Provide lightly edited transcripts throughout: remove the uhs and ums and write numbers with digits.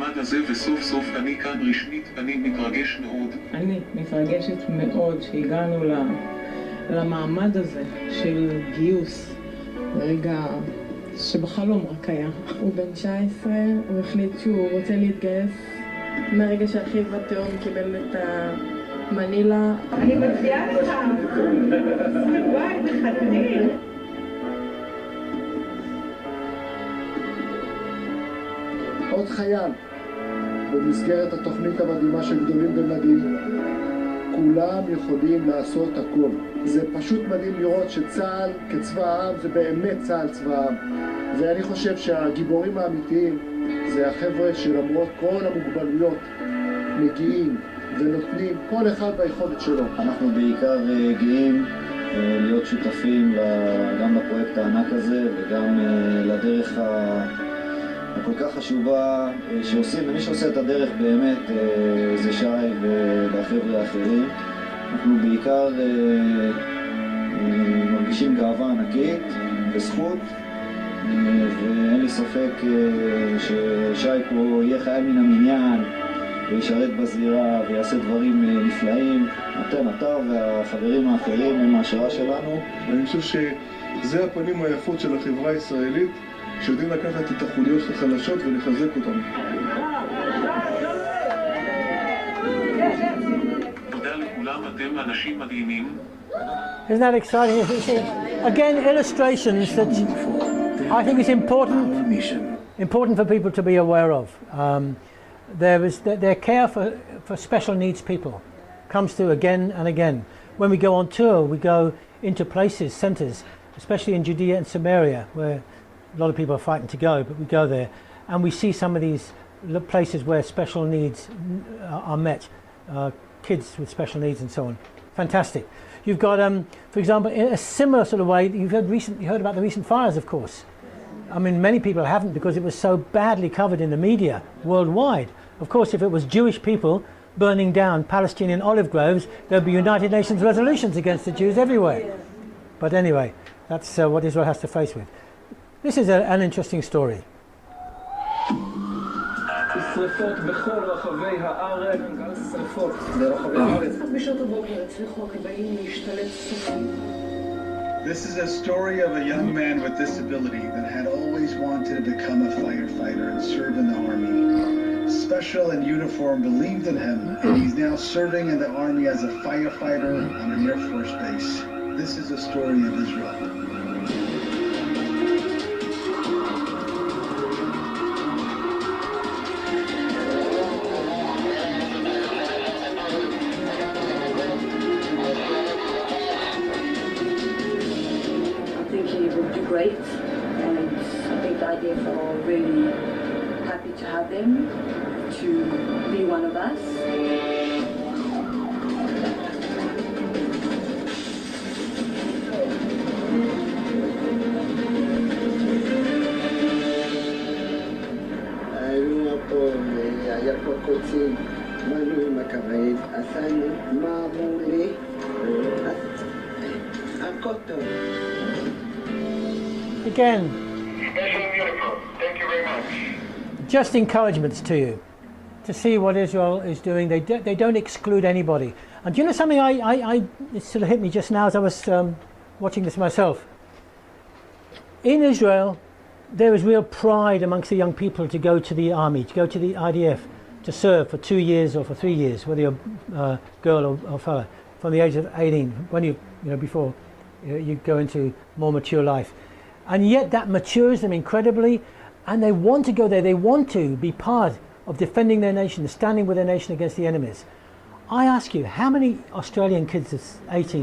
המעמד הזה, וסוף סוף אני כאן רשמית, אני מתרגש מאוד. אני מתרגשת מאוד שהגענו למעמד הזה של גיוס, רגע שבחלום רק היה. הוא בן 19, הוא החליט שהוא רוצה להתגייס. מהרגע שאחיו בתאום קיבל את המנילה. אני מצדיעה לך. וואי, מחתנים. עוד חייל במסגרת התוכנית המדהימה של גדולים במדים. כולם יכולים לעשות הכל. זה פשוט מדהים לראות שצה"ל כצבא העם זה באמת צה"ל צבא העם. ואני חושב שהגיבורים האמיתיים זה החבר'ה שלמרות כל המוגבלויות מגיעים ונותנים כל אחד ביכולת שלו. אנחנו בעיקר גאים להיות שותפים גם לפרויקט הענק הזה וגם לדרך הכל כך חשובה שעושים, ומי שעושה את הדרך באמת זה שי והחבר'ה האחרים. אנחנו בעיקר מרגישים גאווה ענקית וזכות, ואין לי ספק ששי פה יהיה חייל מן המניין וישרת בזירה ויעשה דברים נפלאים. אתה והחברים האחרים הם ההשראה שלנו. אני חושב שזה הפנים היפות של החברה הישראלית, שיודעים לקחת את החוליות החלשות ולחזק אותן. תודה לכולם, אתם אנשים מדהימים. Isn't that exciting? Again, illustrations that I think is important for people to be aware of. Their care for special needs people comes through again and again. When we go on tour, we go into places, centres, especially in Judea and Samaria, where a lot of people are fighting to go, but we go there and we see some of these places where special needs are met, kids with special needs and so on. Fantastic. You've got, for example, in a similar sort of way, you heard about the recent fires, of course. I mean, many people haven't because it was so badly covered in the media worldwide. Of course, if it was Jewish people burning down Palestinian olive groves, there'd be United Nations resolutions against the Jews everywhere. But anyway, that's what Israel has to face with. This is an interesting story. שריפות בכל רחבי הארץ, שריפות ברחבי הארץ. בשעות הבוקר הצליחו הכבאים להשתלט סופית. This is a story of a young man with disability that had always wanted to become a firefighter and serve in the army. Special and uniform believed in him, and he's now serving in the army as a firefighter on an Air Force base. This is a story of Israel. Great, and I think the IDF are really happy to have them, to be one of us. היינו פה, היה פה קוצים, מנו עם הכבאית, עשינו מה אמרו לי, הכל טוב. Again, Special and uniform. Thank you very much. just encouragements to you to see what Israel is doing. They don't exclude anybody. And do you know something it sort of hit me just now as I was watching this myself. In Israel, there is real pride amongst the young people to go to the army, to go to the IDF, to serve for 2 years or for 3 years, whether you're a girl or fella, from the age of 18, when before you go into more mature life. And yet that matures them incredibly, and they want to go there. They want to be part of defending their nation, standing with their nation against the enemies. I ask you, how many Australian kids at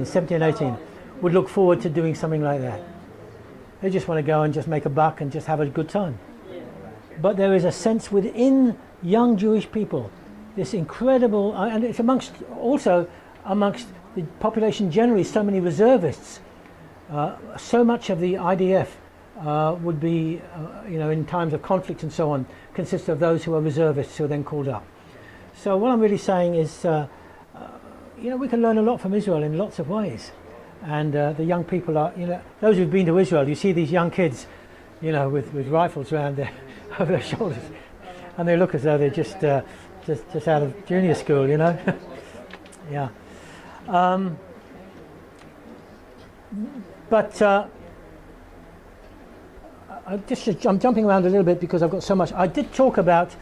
17, 18 would look forward to doing something like that? They just want to go and just make a buck and just have a good time. But there is a sense within young Jewish people, this incredible, and it's also amongst the population generally, so many reservists. So much of the IDF would be, in times of conflict and so on, consists of those who are reservists who are then called up. So what I'm really saying is, we can learn a lot from Israel in lots of ways. And the young people are, those who've been to Israel, you see these young kids, with rifles around over their shoulders. and they look as though they're just out of junior school, you know. Yeah. But I'm jumping around a little bit because I've got so much. I did talk about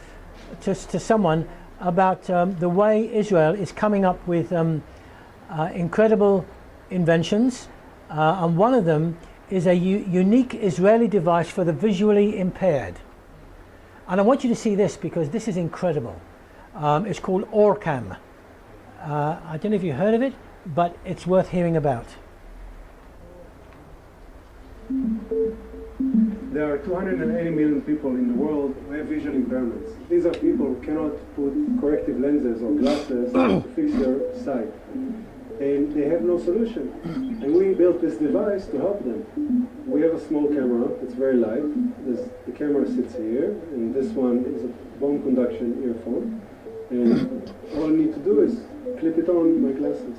to someone about the way Israel is coming up with incredible inventions, and one of them is a unique Israeli device for the visually impaired. And I want you to see this because this is incredible. It's called Orcam. I don't know if you heard of it, but it's worth hearing about. There are 280 million people in the world who have visual impairments. These are people who cannot put corrective lenses or glasses to fix their sight. And they have no solution. And we built this device to help them. We have a small camera, it's very light. The camera sits here, and this one is a bone conduction earphone. And all I need to do is clip it on my glasses.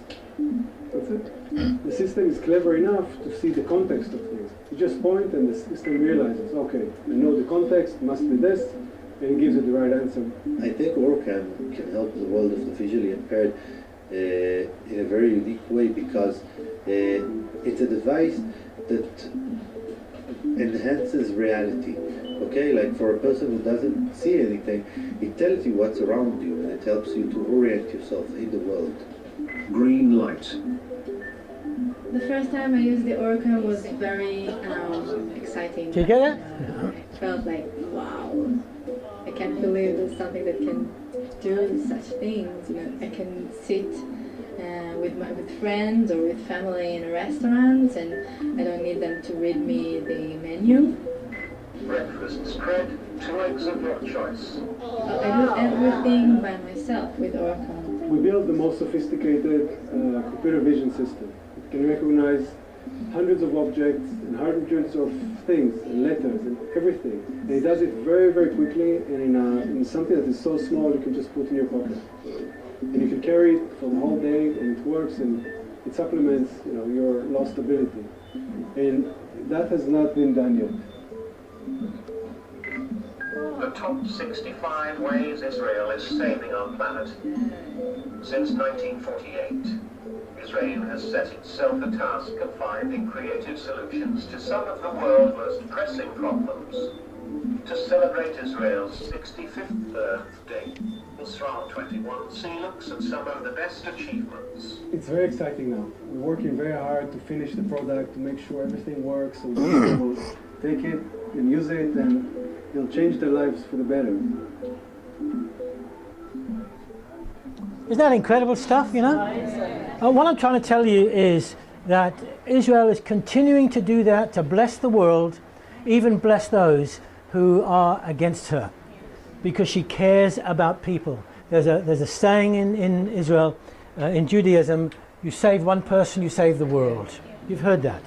That's it. The system is clever enough to see the context of things. You just point and the system realizes, okay, I know the context, must be this, and it gives it the right answer. I think Orcam can help the world of the visually impaired in a very unique way because it's a device that enhances reality. Okay, like for a person who doesn't see anything, it tells you what's around you and it helps you to orient yourself in the world. Green light. The first time I used the Orcam was very exciting. Did you get it? It felt like, wow, I can't believe there's something that can do such things. You know, I can sit with friends or with family in a restaurant, and I don't need them to read me the menu. Breakfast spread, 2 eggs of your choice. I do everything by myself with Orcam. We built the most sophisticated computer vision system. It can recognize hundreds of objects and hundreds of things and letters and everything. And it does it very, very quickly and in something that is so small you can just put in your pocket. And you can carry it for the whole day and it works and it supplements, you know, your lost ability. And that has not been done yet. The top 65 ways Israel is saving our planet. Since 1948, Israel has set itself the task of finding creative solutions to some of the world's most pressing problems. To celebrate Israel's 65th birthday, Buxton 21C looks at some of the best achievements. It's very exciting now. We're working very hard to finish the product, to make sure everything works, so people will take it and use it, and it'll change their lives for the better. Isn't that incredible stuff, you know? What I'm trying to tell you is that Israel is continuing to do that, to bless the world, even bless those who are against her, because she cares about people. There's a saying in Israel, in Judaism, you save one person, you save the world. You've heard that.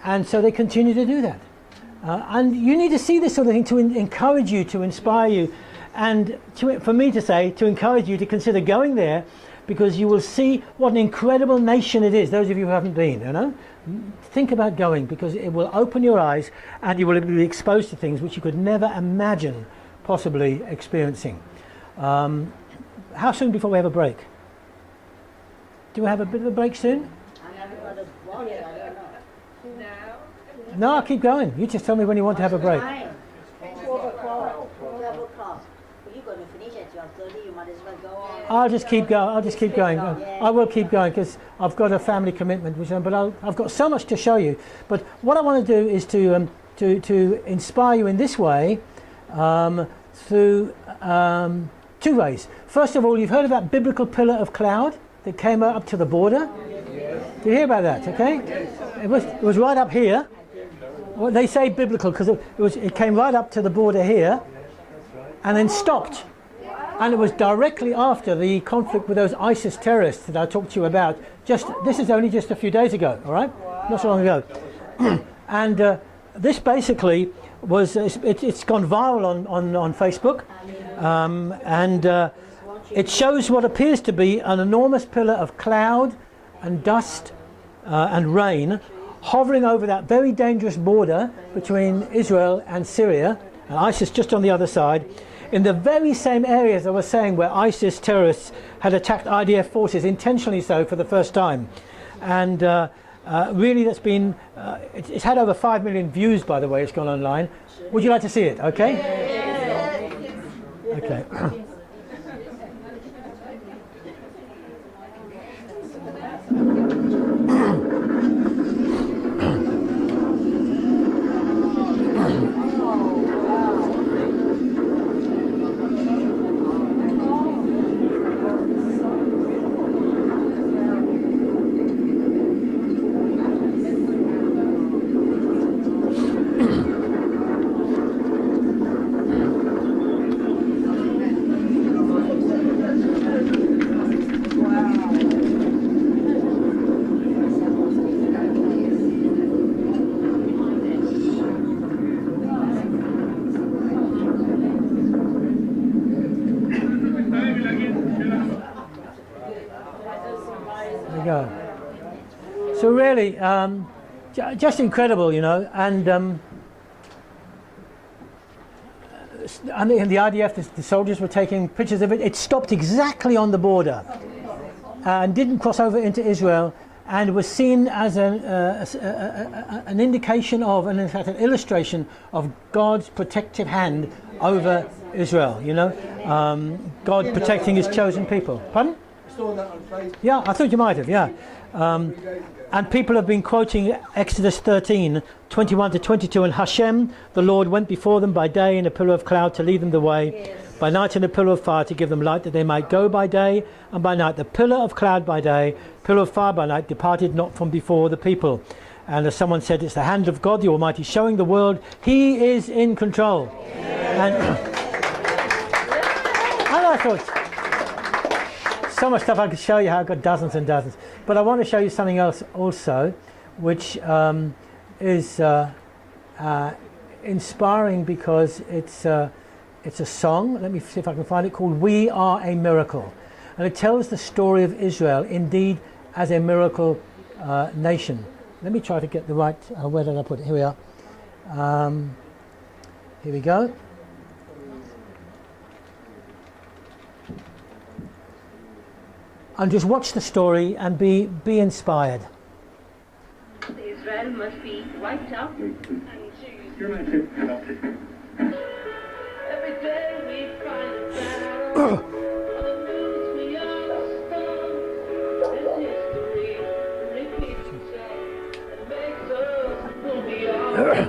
And so they continue to do that. And you need to see this sort of thing to encourage you, to inspire you, and for me to say, to encourage you to consider going there, because you will see what an incredible nation it is. Those of you who haven't been, you know, think about going, because it will open your eyes and you will be exposed to things which you could never imagine possibly experiencing. How soon before we have a break? Do we have a bit of a break soon? No, I'll keep going. You just tell me when you want to have a break. 12 o'clock. You're going to finish at 12:30. You might as well go on. I'll just keep going. I will keep going because I've got a family commitment, but I've got so much to show you. But what I want to do is to inspire you in this way, through 2 ways. First of all, you've heard of that biblical pillar of cloud that came up to the border. Yes. Did you hear about that? Okay. Yes. It was right up here. Well, they say biblical because it came right up to the border here, and then stopped. And it was directly after the conflict with those ISIS terrorists that I talked to you about. This is only just a few days ago, all right? Not so long ago. And this basically was, it's gone viral on Facebook. And it shows what appears to be an enormous pillar of cloud and dust and rain hovering over that very dangerous border between Israel and Syria, and ISIS just on the other side. in the very same areas I was saying where ISIS terrorists had attacked IDF forces, intentionally so, for the first time. And really that's been, it's had over 5 million views, by the way. It's gone online. Would you like to see it? Okay? Okay. So really, just incredible, you know, and I mean, the IDF, the soldiers were taking pictures of it. It stopped exactly on the border and didn't cross over into Israel, and was seen as an indication of, and in fact an illustration of God's protective hand over Israel, you know, God protecting his chosen people. Pardon? Yeah, I thought you might have, yeah. And people have been quoting Exodus 13, 21 to 22, and Hashem, the Lord, went before them by day in a pillar of cloud to lead them the way, by night in a pillar of fire to give them light that they might go by day and by night. The pillar of cloud by day, pillar of fire by night, departed not from before the people. And as someone said, it's the hand of God the Almighty showing the world He is in control. And I thought, so much stuff I could show you. How I've got dozens and dozens, but I want to show you something else also, which is inspiring because it's a song. Let me see if I can find it, called "We Are a Miracle," and it tells the story of Israel, indeed as a miracle nation. Let me try to get the right. Where did I put it? Here we are. Here we go. And just watch the story and be inspired. Israel must be wiped out and every day we find a battle. We are strong, and history repeats itself and makes us who we are.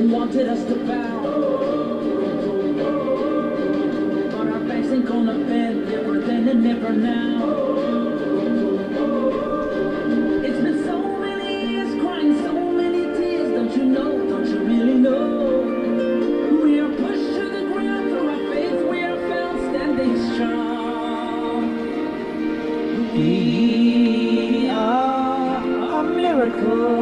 Wanted us to bow, but our backs ain't gonna bend, never then and never now. It's been so many years crying, so many tears, don't you know, don't you really know? We are pushed to the ground, through our faith we are found standing strong. We are a miracle.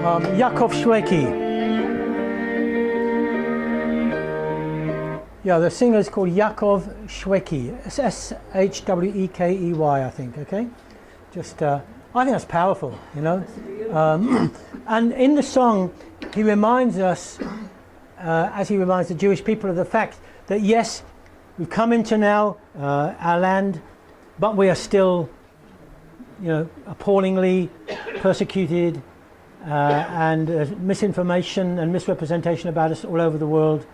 Yaakov Shwekey. Yeah, the singer is called Yaakov Shwekey. It's Shwekey, I think. Okay, just I think that's powerful, you know. And in the song, he reminds us, as he reminds the Jewish people, of the fact that yes, we've come into now our land, but we are still, you know, appallingly persecuted, and misinformation and misrepresentation about us all over the world,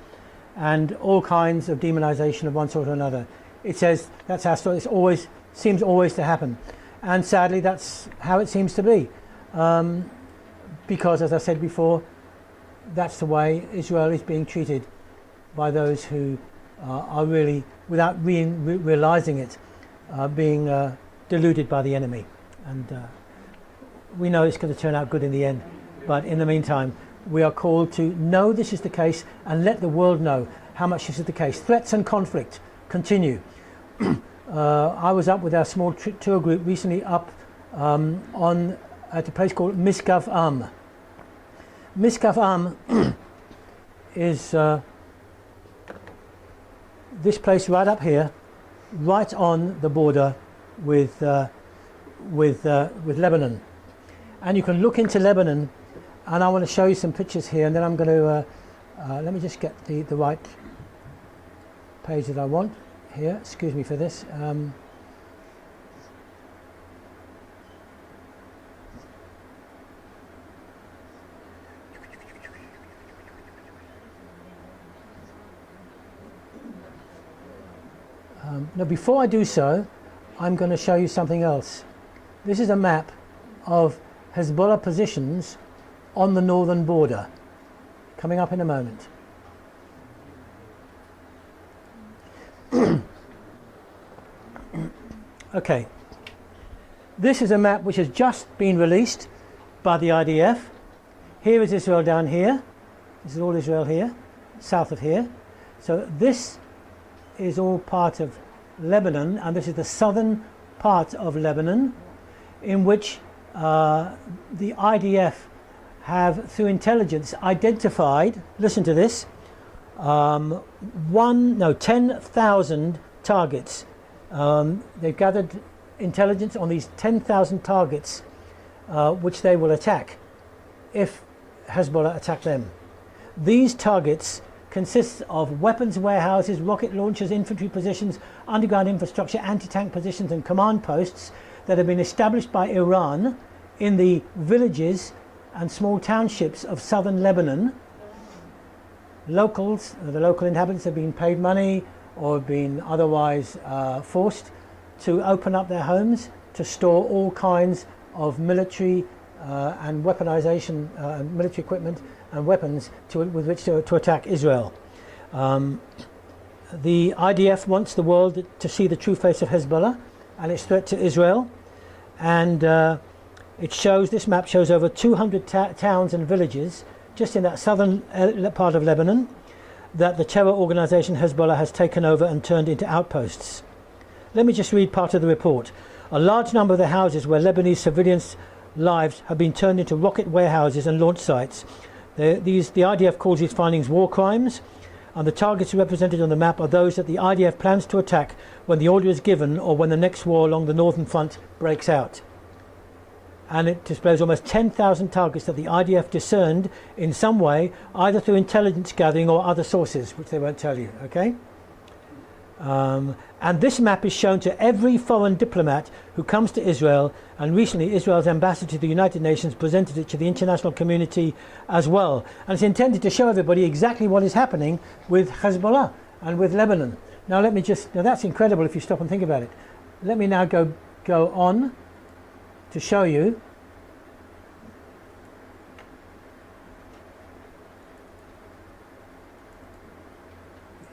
and all kinds of demonization of one sort or another. It says that's our story. It always seems always to happen, and sadly, that's how it seems to be, because, as I said before, that's the way Israel is being treated by those who are really, without realizing it, being deluded by the enemy. And we know it's going to turn out good in the end, but in the meantime, we are called to know this is the case and let the world know how much this is the case. Threats and conflict continue. I was up with our small tour group recently up at a place called Miskav Am. Miskav Am is this place right up here, right on the border with Lebanon, and you can look into Lebanon. And I want to show you some pictures here, and then I'm going to let me just get the right page that I want here. Excuse me for this. Now, before I do so, I'm going to show you something else. This is a map of Hezbollah positions on the northern border, coming up in a moment. Okay, this is a map which has just been released by the IDF. Here is Israel down here. This is all Israel here, south of here. So this is all part of Lebanon, and this is the southern part of Lebanon, in which the IDF have, through intelligence, identified, listen to this, 10,000 targets. They've gathered intelligence on these 10,000 targets which they will attack if Hezbollah attack them. These targets consist of weapons warehouses, rocket launchers, infantry positions, underground infrastructure, anti-tank positions and command posts that have been established by Iran in the villages and small townships of southern Lebanon. Locals, the local inhabitants, have been paid money or been otherwise forced to open up their homes to store all kinds of military and weaponization, military equipment and weapons with which to attack Israel. The IDF wants the world to see the true face of Hezbollah and its threat to Israel, and it shows, this map shows over 200 towns and villages just in that southern part of Lebanon that the terror organization Hezbollah has taken over and turned into outposts. Let me just read part of the report. A large number of the houses where Lebanese civilians' lives have been turned into rocket warehouses and launch sites. The IDF calls these findings war crimes, and the targets represented on the map are those that the IDF plans to attack when the order is given or when the next war along the northern front breaks out. And it displays almost 10,000 targets that the IDF discerned in some way, either through intelligence gathering or other sources, which they won't tell you, okay? And this map is shown to every foreign diplomat who comes to Israel, and recently Israel's ambassador to the United Nations presented it to the international community as well. And it's intended to show everybody exactly what is happening with Hezbollah and with Lebanon. Now let me just, now that's incredible if you stop and think about it. Let me now go on to show you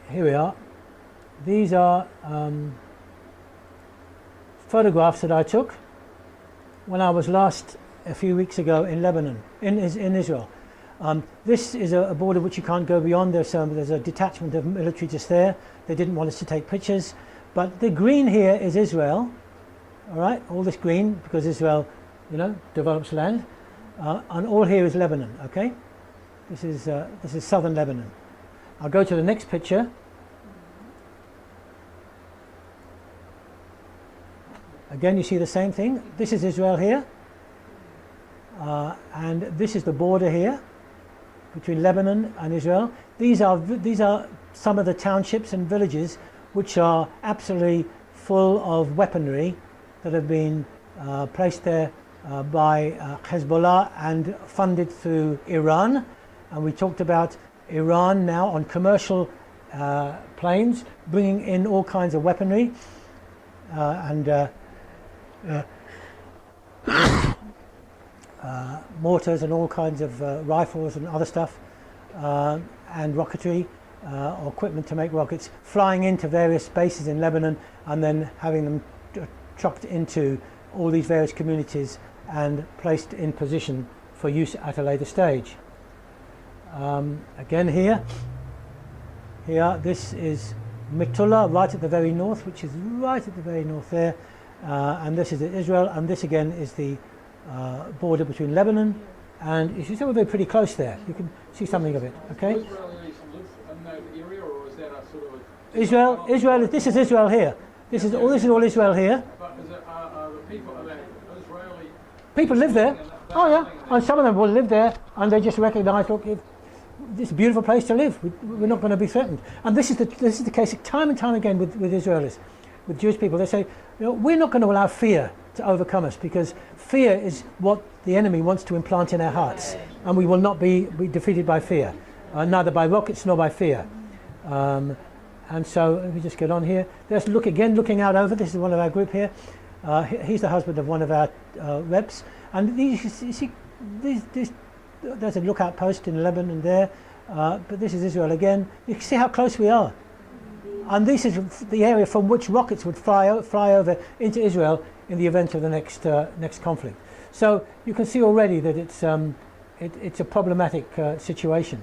here we are. These are photographs that I took when I was last a few weeks ago in Lebanon, in Israel. This is a border which you can't go beyond. There's a detachment of military just there. They didn't want us to take pictures, but the green here is Israel. All right, all this green because Israel, you know, develops land. and all here is Lebanon. Okay, this is southern Lebanon. I'll go to the next picture. Again, you see the same thing. This is Israel here, and this is the border here between Lebanon and Israel. These are some of the townships and villages which are absolutely full of weaponry that have been placed there by Hezbollah and funded through Iran. And we talked about Iran now on commercial planes bringing in all kinds of weaponry and mortars and all kinds of rifles and other stuff and rocketry or equipment to make rockets, flying into various bases in Lebanon and then having them trucked into all these various communities and placed in position for use at a later stage. Again here, this is Metula, right at the very north, which is right at the very north there, and this is Israel, and this again is the border between Lebanon and you see some of it pretty close there. You can see something of it. Okay. Israelis live in that area, or is that a sort of a Israel. This is Israel here. This is all Israel here. But is it, are the people, are they Israeli? People live there. Oh yeah, and some of them will live there, and they just recognise, look, this is a beautiful place to live. We're not going to be threatened. And this is the case time and time again with Israelis, with Jewish people. They say, we're not going to allow fear to overcome us, because fear is what the enemy wants to implant in our hearts, and we will not be defeated by fear, neither by rockets nor by fear. And so let me just get on here. Let's look again, looking out over. This is one of our group here. He's the husband of one of our reps, and you see, there's a lookout post in Lebanon there, but this is Israel again. You can see how close we are, and this is the area from which rockets would fly over into Israel in the event of the next conflict. So you can see already that it's a problematic situation.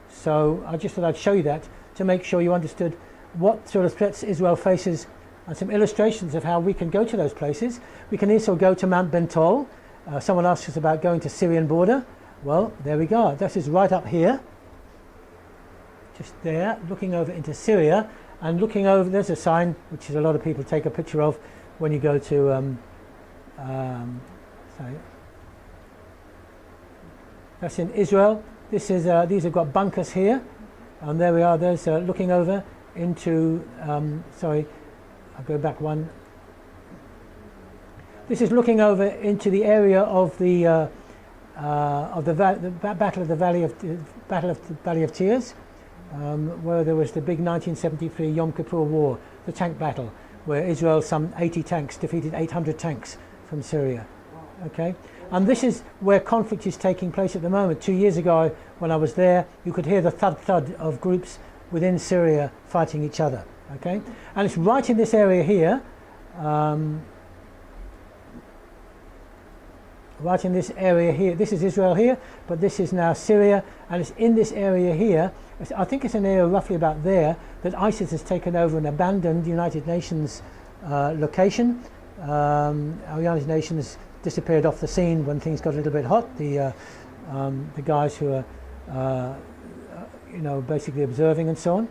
So I just thought I'd show you that to make sure you understood what sort of threats Israel faces, and some illustrations of how we can go to those places. We can also go to Mount Bentol. Someone asked us about going to Syrian border. Well, there we go. This is right up here, just there, looking over into Syria, and looking over. There's a sign which is a lot of people take a picture of when you go to. Sorry. That's in Israel. This is these have got bunkers here, and there we are. There's looking over into. Sorry, I'll go back one. This is looking over into the area of the Battle of the Valley of Tears, where there was the big 1973 Yom Kippur War, the tank battle, where Israel, some 80 tanks, defeated 800 tanks from Syria. Okay, and this is where conflict is taking place at the moment. 2 years ago, when I was there, you could hear the thud of groups within Syria fighting each other. Okay, and it's right in this area here. Right in this area here. This is Israel here, but this is now Syria, and it's in this area here. I think it's an area roughly about there that ISIS has taken over an abandoned United Nations location. Our United Nations disappeared off the scene when things got a little bit hot. The guys who are, basically observing and so on.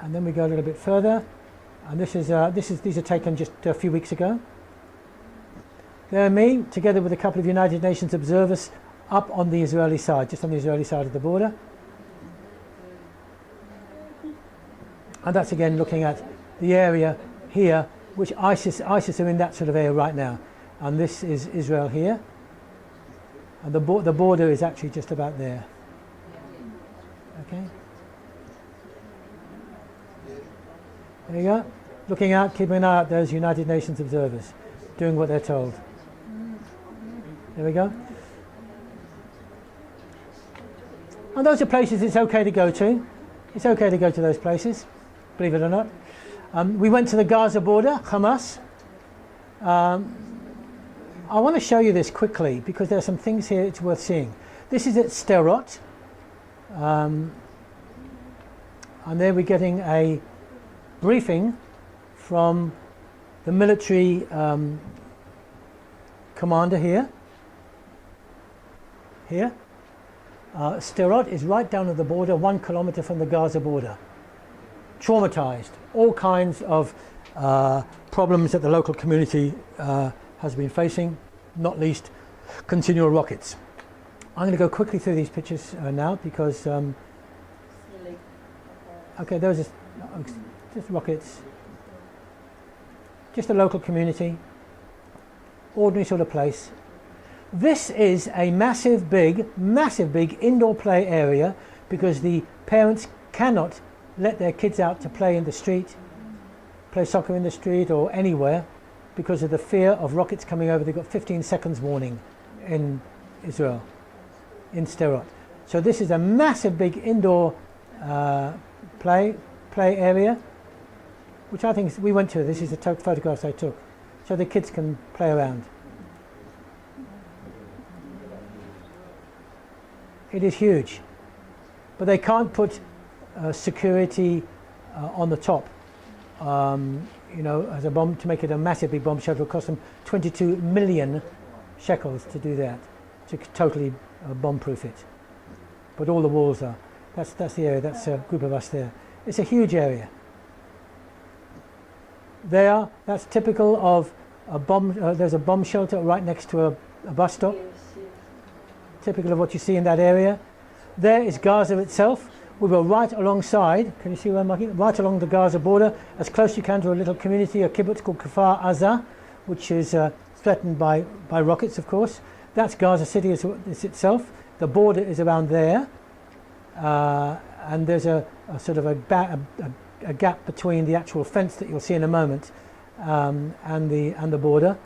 And then we go a little bit further. And these are taken just a few weeks ago. There me, together with a couple of United Nations observers, up on the Israeli side, just on the Israeli side of the border. And that's again looking at the area here, which ISIS are in that sort of area right now. And this is Israel here. And the border is actually just about there. Okay. There you go. Looking out, keeping an eye out those United Nations observers, doing what they're told. There we go. And those are places it's okay to go to. It's okay to go to those places, believe it or not. We went to the Gaza border, Hamas. I want to show you this quickly because there are some things here it's worth seeing. This is at Sderot. And there we're getting a briefing from the military commander here. Here. Sderot is right down at the border, 1 kilometer from the Gaza border. Traumatized. All kinds of problems that the local community has been facing, not least continual rockets. I'm going to go quickly through these pictures now because okay, those are just rockets, just a local community, ordinary sort of place. This is a massive big indoor play area because the parents cannot let their kids out to play in the street, play soccer in the street or anywhere because of the fear of rockets coming over. They've got 15 seconds warning in Israel, in Sderot. So this is a massive big indoor play area, which I think we went to. This is the photographs I took, so the kids can play around. It is huge, but they can't put security on the top. You know, as a bomb, to make it a massive big bomb shelter, will cost them 22 million shekels to do that, to totally bomb-proof it. But all the walls are. That's the area. That's a group of us there. It's a huge area. There, that's typical of a bomb. There's a bomb shelter right next to a bus stop. Typical of what you see in that area. There is Gaza itself. We were right alongside, can you see where I'm marking? Right along the Gaza border, as close as you can to a little community, a kibbutz called Kfar Aza, which is threatened by rockets, of course. That's Gaza City itself. The border is around there. And there's a sort of a gap between the actual fence that you'll see in a moment and the border.